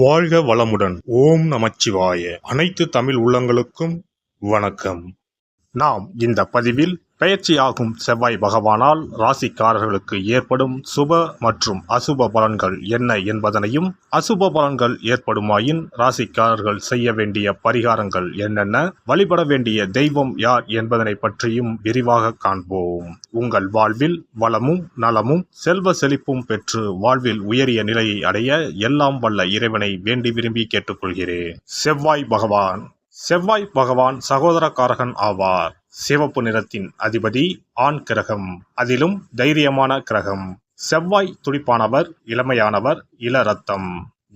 வாழ்க வளமுடன். ஓம் நமச்சிவாய. அனைத்து தமிழ் உள்ளங்களுக்கும் வணக்கம். நாம் இந்த பதிவில் பெயர்ச்சியாகும் செவ்வாய் பகவானால் ராசிக்காரர்களுக்கு ஏற்படும் சுப மற்றும் அசுப பலன்கள் என்ன என்பதனையும், அசுப பலன்கள் ஏற்படுமாயின் ராசிக்காரர்கள் செய்ய வேண்டிய பரிகாரங்கள் என்னென்ன, வழிபட வேண்டிய தெய்வம் யார் என்பதனை பற்றியும் விரிவாக காண்போம். உங்கள் வாழ்வில் வளமும் நலமும் செல்வ செழிப்பும் பெற்று வாழ்வில் உயரிய நிலையை அடைய எல்லாம் வல்ல இறைவனை வேண்டி விரும்பி கேட்டுக்கொள்கிறேன். செவ்வாய் பகவான் சகோதரக்காரகன் ஆவார். சிவப்பு நிறத்தின் அதிபதி, ஆண் கிரகம், அதிலும் தைரியமான கிரகம். செவ்வாய் துடிப்பானவர், இளமையானவர், இள ரத்தம்,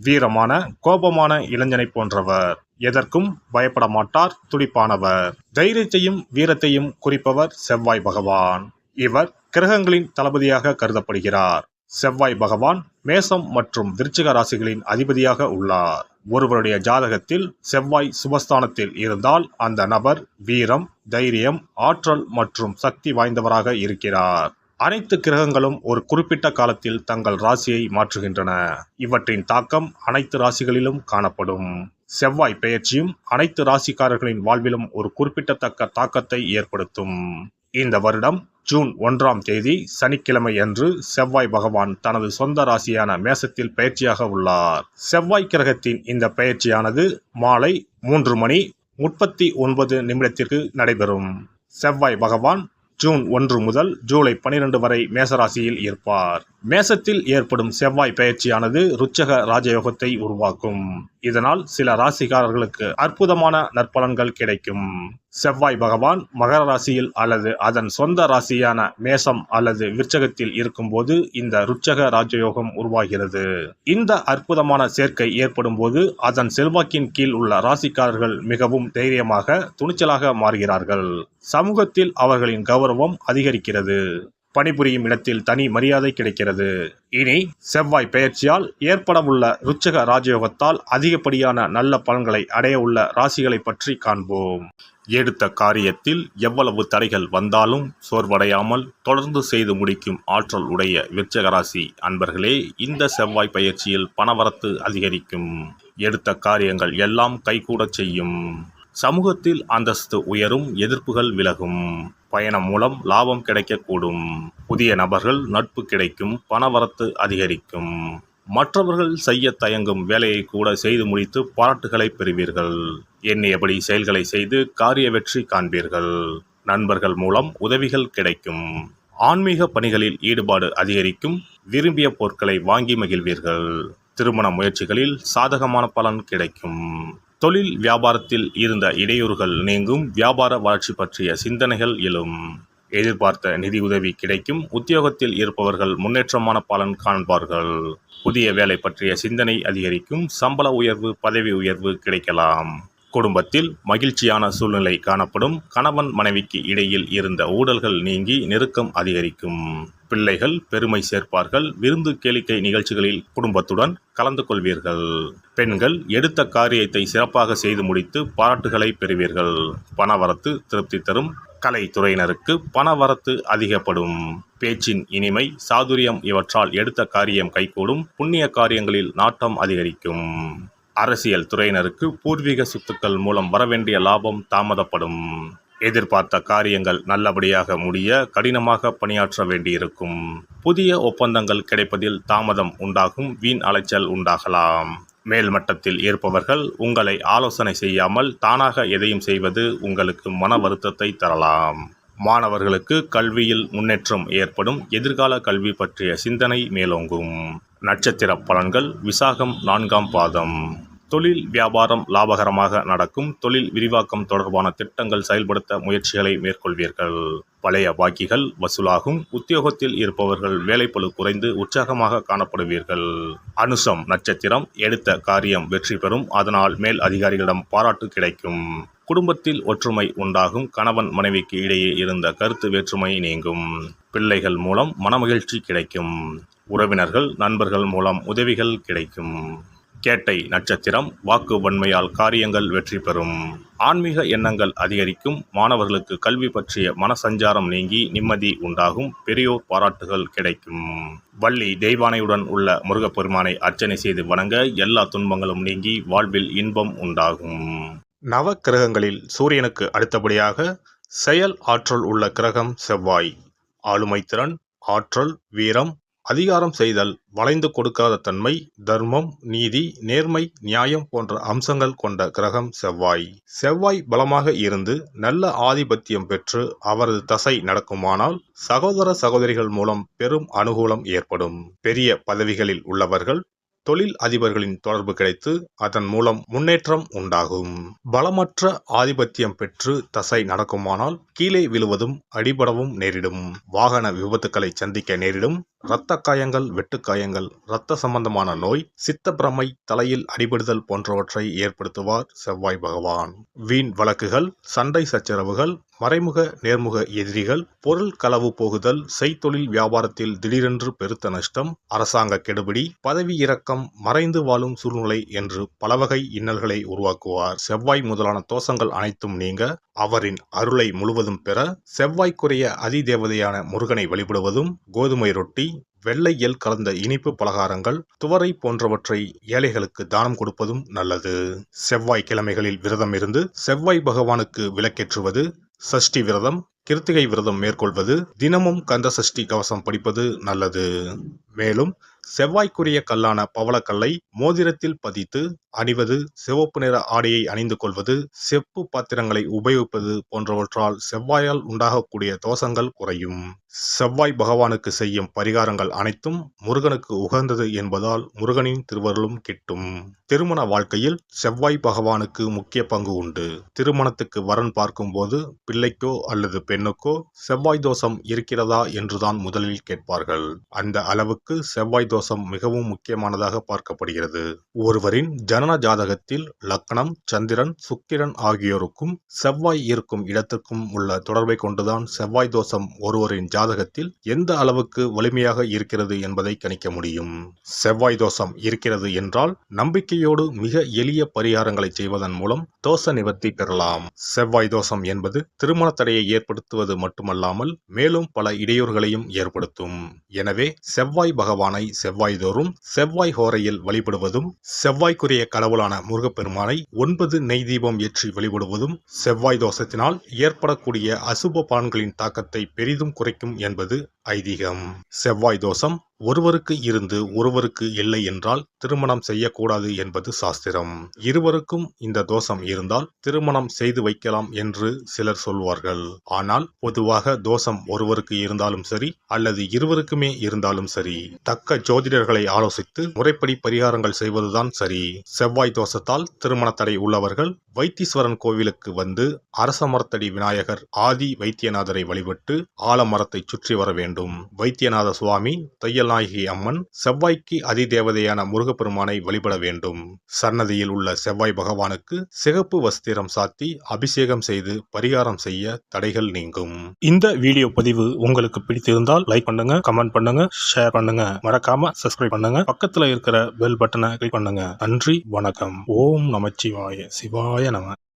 வீரமான கோபமான இளைஞனை போன்றவர். எதற்கும் பயப்பட மாட்டார், துடிப்பானவர். தைரியத்தையும் வீரத்தையும் குறிப்பவர் செவ்வாய் பகவான். இவர் கிரகங்களின் தளபதியாக கருதப்படுகிறார். செவ்வாய் பகவான் மேசம் மற்றும் விருச்சிக ராசிகளின் அதிபதியாக உள்ளார். ஒருவருடைய ஜாதகத்தில் செவ்வாய் சுபஸ்தானத்தில் இருந்தால் அந்த நபர் வீரம், தைரியம், ஆற்றல் மற்றும் சக்தி வாய்ந்தவராக இருக்கிறார். அனைத்து கிரகங்களும் ஒரு குறிப்பிட்ட காலத்தில் தங்கள் ராசியை மாற்றுகின்றன. இவற்றின் தாக்கம் அனைத்து ராசிகளிலும் காணப்படும். செவ்வாய் பெயர்ச்சியும் அனைத்து ராசிக்காரர்களின் வாழ்விலும் ஒரு குறிப்பிடத்தக்க தாக்கத்தை ஏற்படுத்தும். இந்த வருடம் ஜூன் 1ஆம் தேதி சனிக்கிழமை அன்று செவ்வாய் பகவான் தனது சொந்த ராசியான மேசத்தில் பெயர்ச்சியாக உள்ளார். செவ்வாய் கிரகத்தின் இந்த பெயர்ச்சியானது மாலை 3:39 நடைபெறும். செவ்வாய் பகவான் ஜூன் 1 முதல் ஜூலை 12 வரை மேசராசியில் இருப்பார். மேசத்தில் ஏற்படும் செவ்வாய் பெயர்ச்சியானது ருச்சக ராஜயோகத்தை உருவாக்கும். இதனால் சில ராசிக்காரர்களுக்கு அற்புதமான நற்பலன்கள் கிடைக்கும். செவ்வாய் பகவான் மகர ராசியில் அல்லது அதன் சொந்த ராசியான மேசம் அல்லது விருச்சகத்தில் இருக்கும்போது இந்த ருச்சக ராஜயோகம் உருவாகிறது. இந்த அற்புதமான சேர்க்கை ஏற்படும் போது அதன் செல்வாக்கின் கீழ் உள்ள ராசிக்காரர்கள் மிகவும் தைரியமாக, துணிச்சலாக மாறுகிறார்கள். சமூகத்தில் அவர்களின் கௌரவம் அதிகரிக்கிறது. பணிபுரியும் இடத்தில் தனி மரியாதை கிடைக்கிறது. இனி செவ்வாய் பெயர்ச்சியால் ஏற்படவுள்ள ருச்சக ராஜயோகத்தால் அதிகப்படியான நல்ல பலன்களை அடைய உள்ள ராசிகளை பற்றி காண்போம். எடுத்த காரியத்தில் எவ்வளவு தடைகள் வந்தாலும் சோர்வடையாமல் தொடர்ந்து செய்து முடிக்கும் ஆற்றல் உடைய விருச்சிக ராசி அன்பர்களே, இந்த செவ்வாய் பயிற்சியில் பணவரத்து அதிகரிக்கும். எடுத்த காரியங்கள் எல்லாம் கைகூடச் செய்யும். சமூகத்தில் அந்தஸ்து உயரும், எதிர்ப்புகள் விலகும். பயணம் மூலம் லாபம் கிடைக்கக்கூடும். புதிய நபர்கள் நட்பு கிடைக்கும், பணவரத்து அதிகரிக்கும். மற்றவர்கள் செய்ய தயங்கும் வேலையை கூட செய்து முடித்து பாராட்டுகளை பெறுவீர்கள். எண்ணியபடி செயல்களை செய்து காரிய வெற்றி காண்பீர்கள். நண்பர்கள் மூலம் உதவிகள் கிடைக்கும். ஆன்மீக பணிகளில் ஈடுபாடு அதிகரிக்கும். விரும்பிய பொருட்களை வாங்கி மகிழ்வீர்கள். திருமண முயற்சிகளில் சாதகமான பலன் கிடைக்கும். தொழில் வியாபாரத்தில் இருந்த இடையூறுகள் நீங்கும். வியாபார வளர்ச்சி பற்றிய சிந்தனைகள் எழும். எதிர்பார்த்த நிதியுதவி கிடைக்கும். உத்தியோகத்தில் இருப்பவர்கள் முன்னேற்றமான பலன் காண்பார்கள். புதிய வேலை பற்றிய சிந்தனை அதிகரிக்கும். சம்பள உயர்வு, பதவி உயர்வு கிடைக்கலாம். குடும்பத்தில் மகிழ்ச்சியான சூழ்நிலை காணப்படும். கணவன் மனைவிக்கு இடையில் இருந்த ஊடல்கள் நீங்கி நெருக்கம் அதிகரிக்கும். பிள்ளைகள் பெருமை சேர்ப்பார்கள். விருந்து கேளிக்கை நிகழ்ச்சிகளில் குடும்பத்துடன் கலந்து கொள்வீர்கள். பெண்கள் எடுத்த காரியத்தை சிறப்பாக செய்து முடித்து பாராட்டுகளை பெறுவீர்கள். பணவரத்து திருப்தி தரும். கலைத்துறையினருக்கு பணவரத்து அதிகப்படும். பேச்சின் இனிமை, சாதுரியம் இவற்றால் எடுத்த காரியம் கைகூடும். புண்ணிய காரியங்களில் நாட்டம் அதிகரிக்கும். அரசியல் துறையினருக்கு பூர்வீக சொத்துக்கள் மூலம் வரவேண்டிய லாபம் தாமதப்படும். எதிர்பார்த்த காரியங்கள் நல்லபடியாக முடிய கடினமாக பணியாற்ற வேண்டியிருக்கும். புதிய ஒப்பந்தங்கள் கிடைப்பதில் தாமதம் உண்டாகும். வீண் அலைச்சல் உண்டாகலாம். மேல்மட்டத்தில் இருப்பவர்கள் உங்களை ஆலோசனை செய்யாமல் தானாக எதையும் செய்வது உங்களுக்கு மன வருத்தத்தை தரலாம். மாணவர்களுக்கு கல்வியில் முன்னேற்றம் ஏற்படும். எதிர்கால கல்வி பற்றிய சிந்தனை மேலோங்கும். நட்சத்திர பலன்கள் விசாகம் 4ஆம் பாதம். தொழில் வியாபாரம் லாபகரமாக நடக்கும். தொழில் விரிவாக்கம் தொடர்பான திட்டங்கள் செயல்படுத்த முயற்சிகளை மேற்கொள்வீர்கள். பழைய பாக்கிகள் வசூலாகும். உத்தியோகத்தில் இருப்பவர்கள் வேலைப்பளு குறைந்து உற்சாகமாக காணப்படுவீர்கள். அனுசம் நட்சத்திரம். எடுத்த காரியம் வெற்றி பெறும். அதனால் மேல் அதிகாரிகளிடம் பாராட்டு கிடைக்கும். குடும்பத்தில் ஒற்றுமை உண்டாகும். கணவன் மனைவிக்கு இடையே இருந்த கருத்து வேற்றுமை நீங்கும். பிள்ளைகள் மூலம் மனமகிழ்ச்சி கிடைக்கும். உறவினர்கள் நண்பர்கள் மூலம் உதவிகள் கிடைக்கும். கேட்டை நட்சத்திரம் வாக்கு வன்மையால் காரியங்கள் வெற்றி பெறும். ஆன்மீக எண்ணங்கள் அதிகரிக்கும். மாணவர்களுக்கு கல்வி பற்றிய மனசஞ்சாரம் நீங்கி நிம்மதி உண்டாகும். பெரியோர் பாராட்டுகள் கிடைக்கும். வள்ளி தெய்வானையுடன் உள்ள முருகப்பெருமானை அர்ச்சனை செய்து வணங்க எல்லா துன்பங்களும் நீங்கி வாழ்வில் இன்பம் உண்டாகும். நவ கிரகங்களில் சூரியனுக்கு அடுத்தபடியாக செயல் ஆற்றல் உள்ள கிரகம் செவ்வாய். ஆளுமை திறன், ஆற்றல், வீரம், அதிகாரம் செய்தல், வளைந்து கொடுக்காத தன்மை, தர்மம், நீதி, நேர்மை, நியாயம் போன்ற அம்சங்கள் கொண்ட கிரகம் செவ்வாய். செவ்வாய் பலமாக இருந்து நல்ல ஆதிபத்தியம் பெற்று அவரது தசை நடக்குமானால் சகோதர சகோதரிகள் மூலம் பெரும் அனுகூலம் ஏற்படும். பெரிய பதவிகளில் உள்ளவர்கள் தொழில் அதிபர்களின் தொடர்பு கிடைத்து அதன் மூலம் முன்னேற்றம் உண்டாகும். பலமற்ற ஆதிபத்தியம் பெற்று தசை நடக்குமானால் கீழே விழுவதும் அடிபடவும் நேரிடும். வாகன விபத்துக்களை சந்திக்க நேரிடும். இரத்த காயங்கள், வெட்டுக்காயங்கள், இரத்த சம்பந்தமான நோய், சித்தப்பிரமை, தலையில் அடிபடுதல் போன்றவற்றை ஏற்படுத்துவார் செவ்வாய் பகவான். வீண் வழக்குகள், சண்டை சச்சரவுகள், மறைமுக நேர்முக எதிரிகள், பொருள் களவு போகுதல், செய்தொழில் வியாபாரத்தில் திடீரென்று பெருத்த நஷ்டம், அரசாங்க கெடுபிடி, பதவி இறக்கம், மறைந்து வாழும் சூழ்நிலை என்று பலவகை இன்னல்களை உருவாக்குவார். செவ்வாய் முதலான தோஷங்கள் அனைத்தும் நீங்க அவரின் அருளை முழுவதும் பெற செவ்வாய்க்குரிய அதிதேவதையான முருகனை வழிபடுவதும், கோதுமை ரொட்டி, வெள்ளை எள் கலந்த இனிப்பு பலகாரங்கள், துவரை போன்றவற்றை ஏழைகளுக்கு தானம் கொடுப்பதும் நல்லது. செவ்வாய் கிழமைகளில் விரதம் இருந்து செவ்வாய் பகவானுக்கு விளக்கேற்றுவது, சஷ்டி விரதம், கிருத்திகை விரதம் மேற்கொள்வது, தினமும் கந்த சஷ்டி கவசம் படிப்பது நல்லது. மேலும் செவ்வாய்க்குரிய கல்லான பவளக்கல்லை மோதிரத்தில் பதித்து அணிவது, சிவப்பு நிற ஆடையை அணிந்து கொள்வது, செப்பு பாத்திரங்களை உபயோகிப்பது போன்றவற்றால் செவ்வாயால் உண்டாகக்கூடிய தோஷங்கள் குறையும். செவ்வாய் பகவானுக்கு செய்யும் பரிகாரங்கள் அனைத்தும் முருகனுக்கு உகந்தது என்பதால் முருகனின் திருவருளும் கிட்டும். திருமண வாழ்க்கையில் செவ்வாய் பகவானுக்கு முக்கிய பங்கு உண்டு. திருமணத்துக்கு வரன் பார்க்கும் போது பிள்ளைக்கோ அல்லது பெண்ணுக்கோ செவ்வாய் தோஷம் இருக்கிறதா என்றுதான் முதலில் கேட்பார்கள். அந்த அளவுக்கு செவ்வாய் தோஷம் மிகவும் முக்கியமானதாக பார்க்கப்படுகிறது. ஒருவரின் ஜனன ஜாதகத்தில் லக்னம், சந்திரன், சுக்கிரன் ஆகியோருக்கும் செவ்வாய் இருக்கும் இடத்துக்கும் உள்ள தொடர்பை கொண்டுதான் செவ்வாய் தோஷம் ஒருவரின் ஜாதகத்தில் எந்த அளவுக்கு வலிமையாக இருக்கிறது என்பதை கணிக்க முடியும். செவ்வாய் தோஷம் இருக்கிறது என்றால் நம்பிக்கையோடு மிக எளிய பரிகாரங்களை செய்வதன் மூலம் தோஷ நிவர்த்தி பெறலாம். செவ்வாய் தோஷம் என்பது திருமண தடையை ஏற்படுத்துவது மட்டுமல்லாமல் மேலும் பல இடையூறுகளையும் ஏற்படுத்தும். எனவே செவ்வாய் பகவானை செவ்வாய் தோறும் செவ்வாய் ஹோரையில் வழிபடுவதும், செவ்வாய்க்குரிய கடவுளான முருகப்பெருமானை 9 நெய் தீபம் ஏற்றி வழிபடுவதும் செவ்வாய் தோஷத்தினால் ஏற்படக்கூடிய அசுப பலன்களின் தாக்கத்தை பெரிதும் குறைக்கும் என்பது ஐதீகம். செவ்வாய் தோஷம் ஒருவருக்கு இருந்து ஒருவருக்கு இல்லை என்றால் திருமணம் செய்யக்கூடாது என்பது சாஸ்திரம். இருவருக்கும் இந்த தோஷம் இருந்தால் திருமணம் செய்து வைக்கலாம் என்று சிலர் சொல்வார்கள். ஆனால் பொதுவாக தோஷம் ஒருவருக்கு இருந்தாலும் சரி அல்லது இருவருக்குமே இருந்தாலும் சரி, தக்க ஜோதிடர்களை ஆலோசித்து முறைப்படி பரிகாரங்கள் செய்வதுதான் சரி. செவ்வாய் தோஷத்தால் திருமண தடை உள்ளவர்கள் வைத்தீஸ்வரன் கோவிலுக்கு வந்து அரச மரத்தடி விநாயகர் ஆதி வைத்தியநாதரை வழிபட்டு ஆலமரத்தை சுற்றி வர வேண்டும். வைத்தியநாத சுவாமி, தையல்நாயகி அம்மன், செவ்வாய்க்கு அதிதேவதையான முருகப்பெருமானை வழிபட வேண்டும். சன்னதியில் உள்ள செவ்வாய் பகவானுக்கு சிகப்பு வஸ்திரம் சாத்தி அபிஷேகம் செய்து பரிகாரம் செய்ய தடைகள் நீங்கும். இந்த வீடியோ பதிவு உங்களுக்கு பிடித்திருந்தால் லைக் பண்ணுங்க, கமெண்ட் பண்ணுங்க, ஷேர் பண்ணுங்க, மறக்காம சப்ஸ்கிரைப் பண்ணுங்க, பக்கத்துல இருக்கிற பெல் பட்டனை கிளிக் பண்ணுங்க. நன்றி, வணக்கம். ஓம் நமச்சிவாய. சிவாய நம.